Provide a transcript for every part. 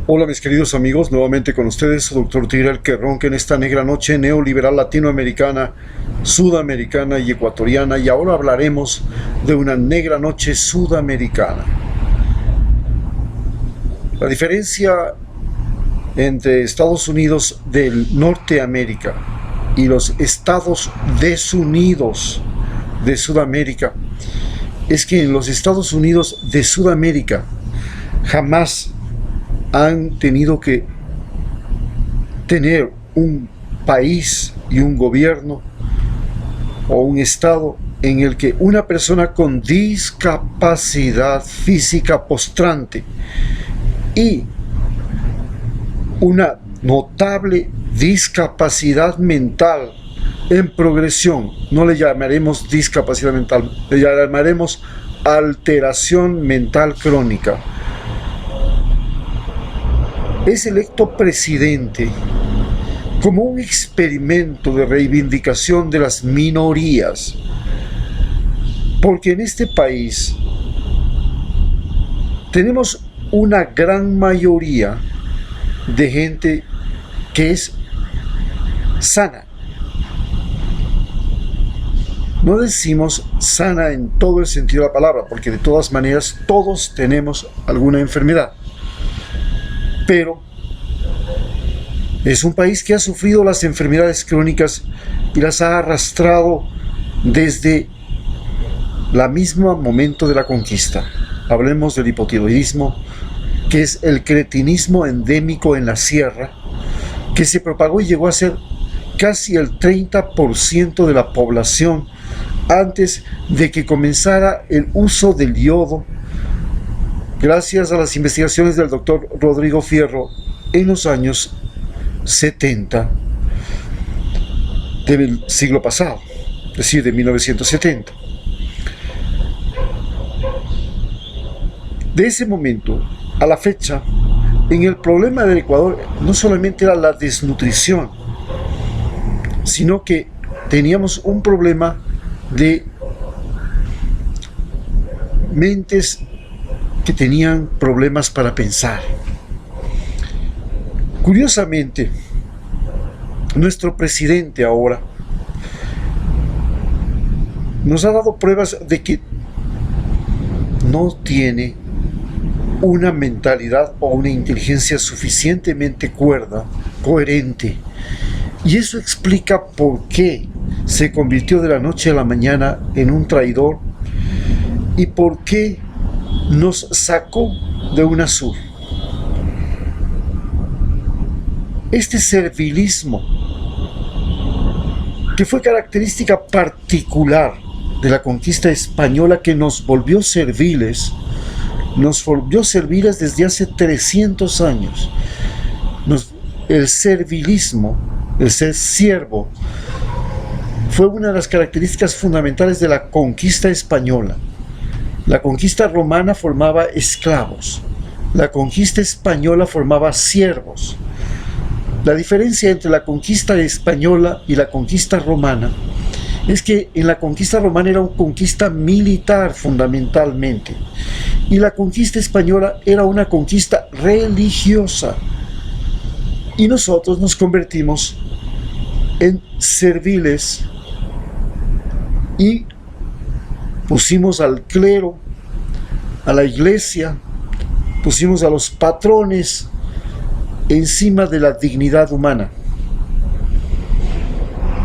Hola mis queridos amigos, nuevamente con ustedes su doctor Tigre que ronca en esta negra noche neoliberal latinoamericana, sudamericana y ecuatoriana, y ahora hablaremos de una negra noche sudamericana. La diferencia entre Estados Unidos de Norteamérica y los Estados desunidos de Sudamérica es que en los Estados Unidos de Sudamérica jamás han tenido que tener un país y un gobierno o un estado en el que una persona con discapacidad física postrante y una notable discapacidad mental en progresión, no le llamaremos discapacidad mental, le llamaremos alteración mental crónica, es electo presidente como un experimento de reivindicación de las minorías, porque en este país tenemos una gran mayoría de gente que es sana. No decimos sana en todo el sentido de la palabra, porque de todas maneras todos tenemos alguna enfermedad. Pero es un país que ha sufrido las enfermedades crónicas y las ha arrastrado desde el mismo momento de la conquista. Hablemos del hipotiroidismo, que es el cretinismo endémico en la sierra, que se propagó y llegó a ser casi el 30% de la población antes de que comenzara el uso del yodo, gracias a las investigaciones del doctor Rodrigo Fierro en los años 70 del siglo pasado, es decir, de 1970. De ese momento a la fecha, en el problema del Ecuador no solamente era la desnutrición, sino que teníamos un problema de mentes que tenían problemas para pensar. Curiosamente, nuestro presidente ahora nos ha dado pruebas de que no tiene una mentalidad o una inteligencia suficientemente cuerda, coherente. Y eso explica por qué se convirtió de la noche a la mañana en un traidor y por qué nos sacó de UNASUR. Este servilismo, que fue característica particular de la conquista española, que nos volvió serviles desde hace 300 años. El servilismo, el ser siervo, fue una de las características fundamentales de la conquista española. La conquista romana formaba esclavos, la conquista española formaba siervos. La diferencia entre la conquista española y la conquista romana es que en la conquista romana era una conquista militar fundamentalmente, y la conquista española era una conquista religiosa. Y nosotros nos convertimos en serviles y pusimos al clero, a la iglesia, pusimos a los patrones encima de la dignidad humana.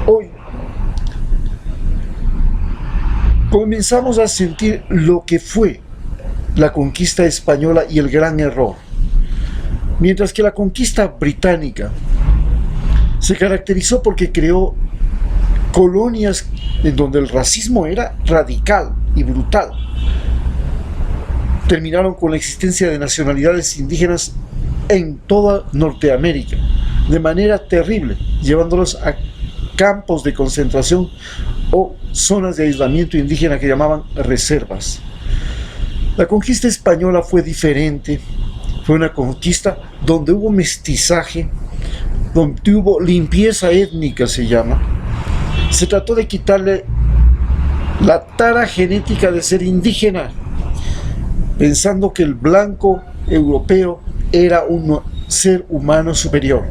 Hoy comenzamos a sentir lo que fue la conquista española y el gran error. Mientras que la conquista británica se caracterizó porque creó colonias en donde el racismo era radical y brutal. Terminaron con la existencia de nacionalidades indígenas en toda Norteamérica, de manera terrible, llevándolos a campos de concentración o zonas de aislamiento indígena que llamaban reservas. La conquista española fue diferente, fue una conquista donde hubo mestizaje, donde hubo limpieza étnica, se llama. Se trató de quitarle la tara genética de ser indígena, pensando que el blanco europeo era un ser humano superior.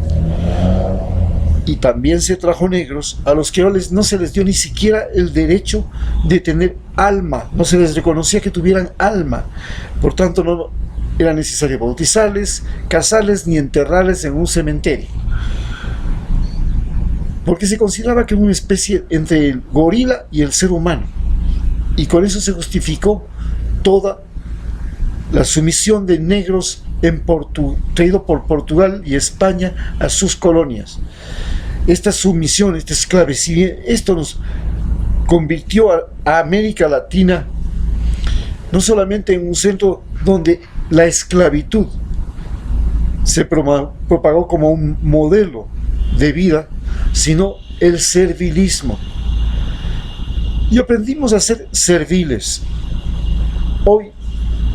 Y también se trajo negros a los que no se les dio ni siquiera el derecho de tener alma, no se les reconocía que tuvieran alma. Por tanto, no era necesario bautizarles, casarles ni enterrarles en un cementerio, porque se consideraba que era una especie entre el gorila y el ser humano, y con eso se justificó toda la sumisión de negros traído por Portugal y España a sus colonias. Esta sumisión, este esclavecimiento, esto nos convirtió a América Latina no solamente en un centro donde la esclavitud se propagó como un modelo de vida, sino el servilismo. Y aprendimos a ser serviles. Hoy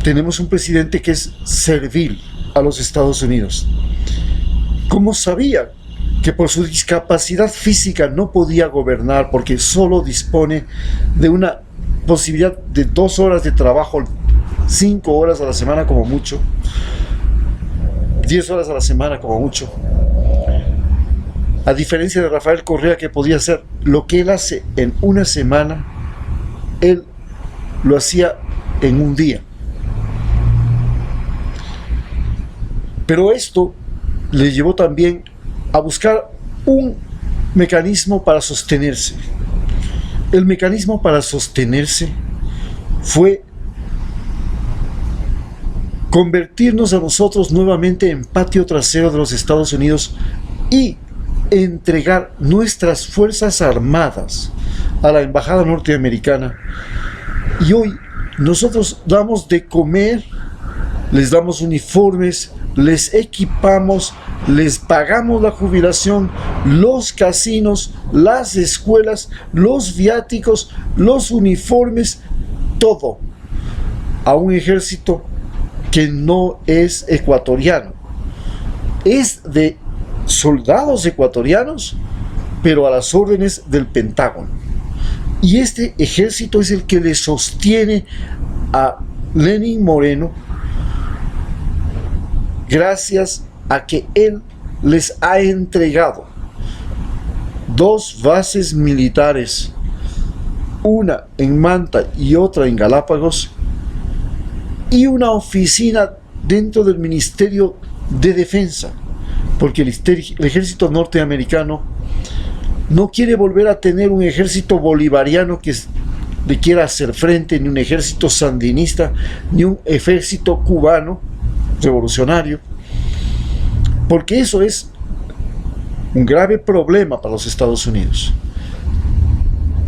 tenemos un presidente que es servil a los Estados Unidos. ¿Cómo sabía que por su discapacidad física no podía gobernar porque solo dispone de una posibilidad de 2 horas de trabajo, 5 horas a la semana como mucho, 10 horas a la semana como mucho? A diferencia de Rafael Correa, que podía hacer lo que él hace en una semana, él lo hacía en un día. Pero esto le llevó también a buscar un mecanismo para sostenerse. El mecanismo para sostenerse fue convertirnos a nosotros nuevamente en patio trasero de los Estados Unidos y entregar nuestras fuerzas armadas a la embajada norteamericana. Y hoy nosotros damos de comer, les damos uniformes, les equipamos, les pagamos la jubilación, los casinos, las escuelas, los viáticos, los uniformes, todo a un ejército que no es ecuatoriano. Es de soldados ecuatorianos, pero a las órdenes del Pentágono. Y este ejército es el que le sostiene a Lenín Moreno, gracias a que él les ha entregado 2 bases militares, una en Manta y otra en Galápagos, y una oficina dentro del Ministerio de Defensa, porque el ejército norteamericano no quiere volver a tener un ejército bolivariano que le quiera hacer frente, ni un ejército sandinista, ni un ejército cubano revolucionario, porque eso es un grave problema para los Estados Unidos.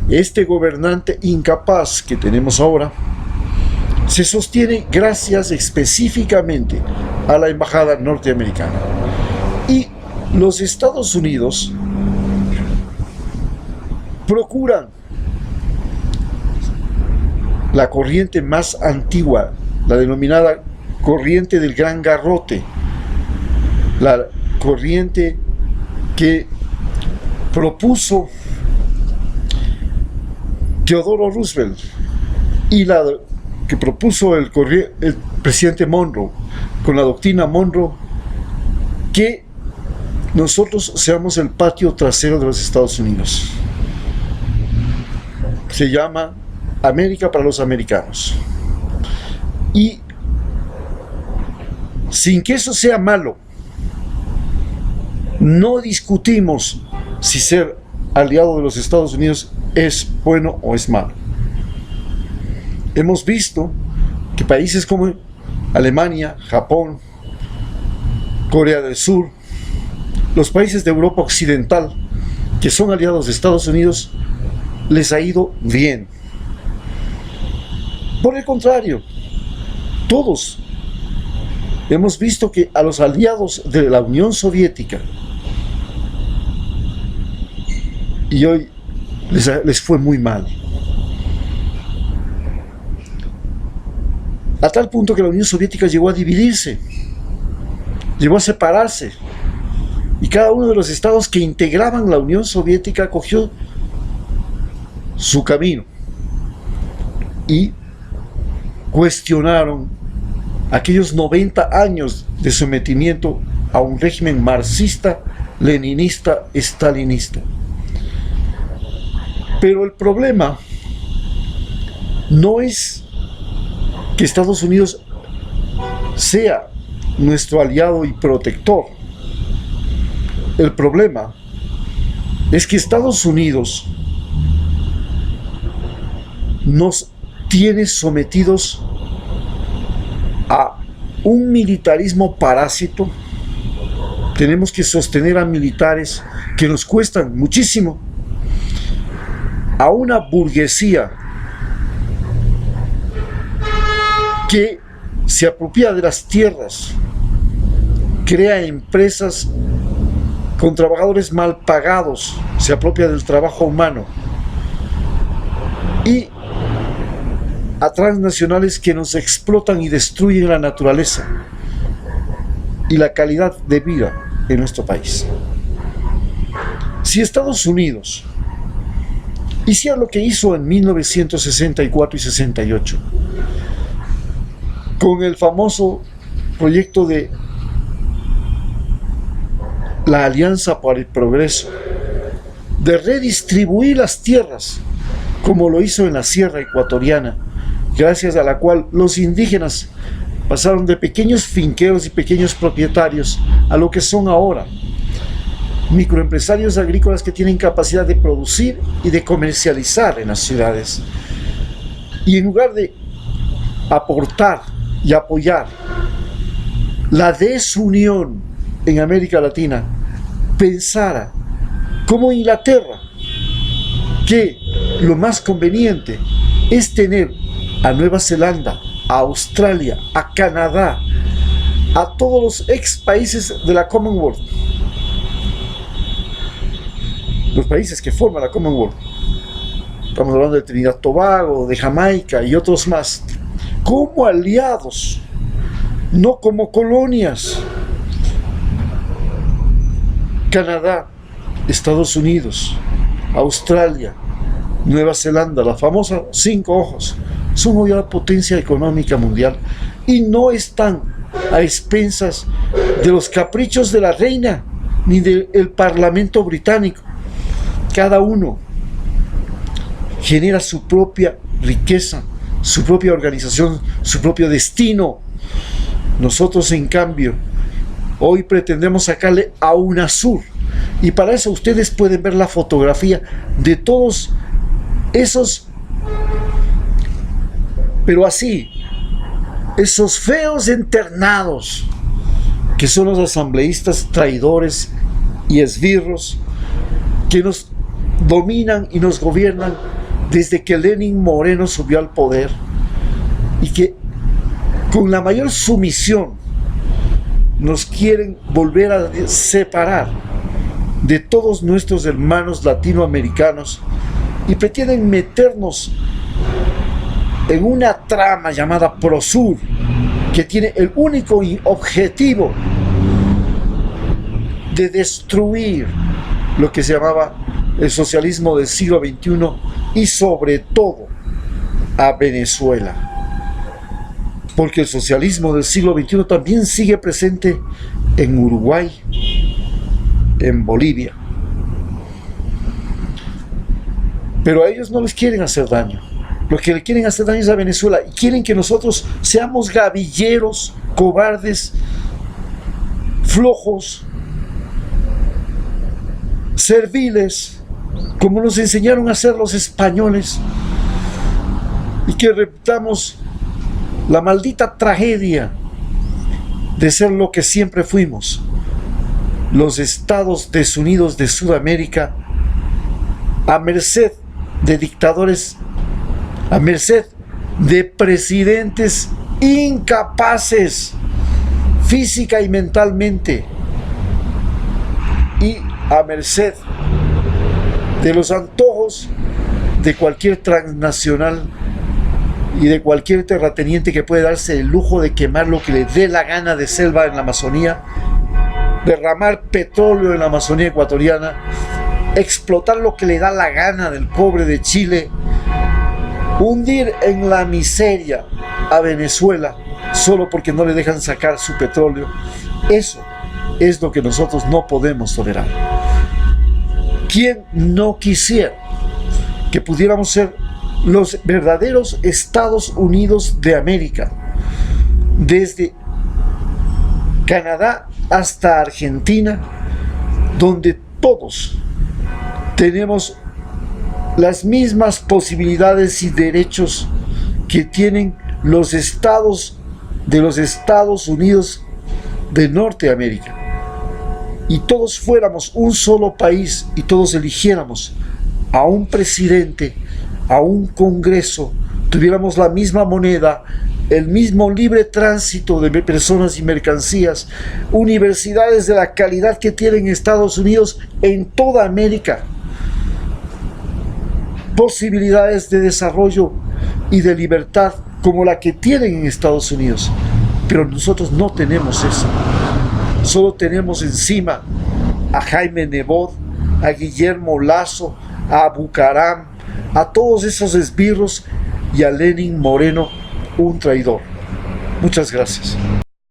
Este gobernante incapaz que tenemos ahora se sostiene gracias específicamente a la embajada norteamericana. Y los Estados Unidos procuran la corriente más antigua, la denominada corriente del Gran Garrote, la corriente que propuso Theodore Roosevelt y la que propuso el presidente Monroe, con la doctrina Monroe, que nosotros seamos el patio trasero de los Estados Unidos. Se llama América para los americanos. Y sin que eso sea malo, no discutimos si ser aliado de los Estados Unidos es bueno o es malo. Hemos visto que países como Alemania, Japón, Corea del Sur, los países de Europa Occidental, que son aliados de Estados Unidos, les ha ido bien. Por el contrario, todos hemos visto que a los aliados de la Unión Soviética, y hoy les fue muy mal. A tal punto que la Unión Soviética llegó a dividirse, llegó a separarse, y cada uno de los estados que integraban la Unión Soviética cogió su camino y cuestionaron aquellos 90 años de sometimiento a un régimen marxista, leninista, estalinista. Pero el problema no es que Estados Unidos sea nuestro aliado y protector. El problema es que Estados Unidos nos tiene sometidos a un militarismo parásito. Tenemos que sostener a militares que nos cuestan muchísimo, a una burguesía que se apropia de las tierras, crea empresas con trabajadores mal pagados, se apropia del trabajo humano, y a transnacionales que nos explotan y destruyen la naturaleza y la calidad de vida en nuestro país. Si Estados Unidos hiciera lo que hizo en 1964 y 68, con el famoso proyecto de la Alianza para el Progreso, de redistribuir las tierras, como lo hizo en la Sierra Ecuatoriana, gracias a la cual los indígenas pasaron de pequeños finqueros y pequeños propietarios a lo que son ahora microempresarios agrícolas que tienen capacidad de producir y de comercializar en las ciudades. Y en lugar de aportar y apoyar la desunión en América Latina, pensara como Inglaterra que lo más conveniente es tener a Nueva Zelanda, a Australia, a Canadá, a todos los ex países de la Commonwealth, los países que forman la Commonwealth. Estamos hablando de Trinidad y Tobago, de Jamaica y otros más, como aliados, no como colonias. Canadá, Estados Unidos, Australia, Nueva Zelanda, la famosa 5 ojos, son hoy la potencia económica mundial y no están a expensas de los caprichos de la reina ni del Parlamento británico. Cada uno genera su propia riqueza, su propia organización, su propio destino. Nosotros, en cambio, hoy pretendemos sacarle a UNASUR, y para eso ustedes pueden ver la fotografía de todos esos, pero así, esos feos internados que son los asambleístas traidores y esbirros que nos dominan y nos gobiernan desde que Lenin Moreno subió al poder, y que con la mayor sumisión nos quieren volver a separar de todos nuestros hermanos latinoamericanos y pretenden meternos en una trama llamada Prosur, que tiene el único objetivo de destruir lo que se llamaba el socialismo del siglo XXI y sobre todo a Venezuela. Porque el socialismo del siglo XXI también sigue presente en Uruguay, en Bolivia. Pero a ellos no les quieren hacer daño. Lo que le quieren hacer daño es a Venezuela, y quieren que nosotros seamos gavilleros, cobardes, flojos, serviles, como nos enseñaron a hacer los españoles, y que repitamos la maldita tragedia de ser lo que siempre fuimos, los Estados desunidos de Sudamérica, a merced de dictadores, a merced de presidentes incapaces física y mentalmente, y a merced de los antojos de cualquier transnacional y de cualquier terrateniente que puede darse el lujo de quemar lo que le dé la gana de selva en la Amazonía, derramar petróleo en la Amazonía ecuatoriana, explotar lo que le da la gana del cobre de Chile, hundir en la miseria a Venezuela solo porque no le dejan sacar su petróleo. Eso es lo que nosotros no podemos tolerar. ¿Quién no quisiera que pudiéramos ser los verdaderos Estados Unidos de América? Desde Canadá hasta Argentina, donde todos tenemos las mismas posibilidades y derechos que tienen los estados de los Estados Unidos de Norteamérica, y todos fuéramos un solo país y todos eligiéramos a un presidente, a un congreso, tuviéramos la misma moneda, el mismo libre tránsito de personas y mercancías, universidades de la calidad que tienen Estados Unidos en toda América, posibilidades de desarrollo y de libertad como la que tienen en Estados Unidos. Pero nosotros no tenemos eso. Solo tenemos encima a Jaime Nebot, a Guillermo Lasso, a Bucaram, a todos esos esbirros y a Lenin Moreno, un traidor. Muchas gracias.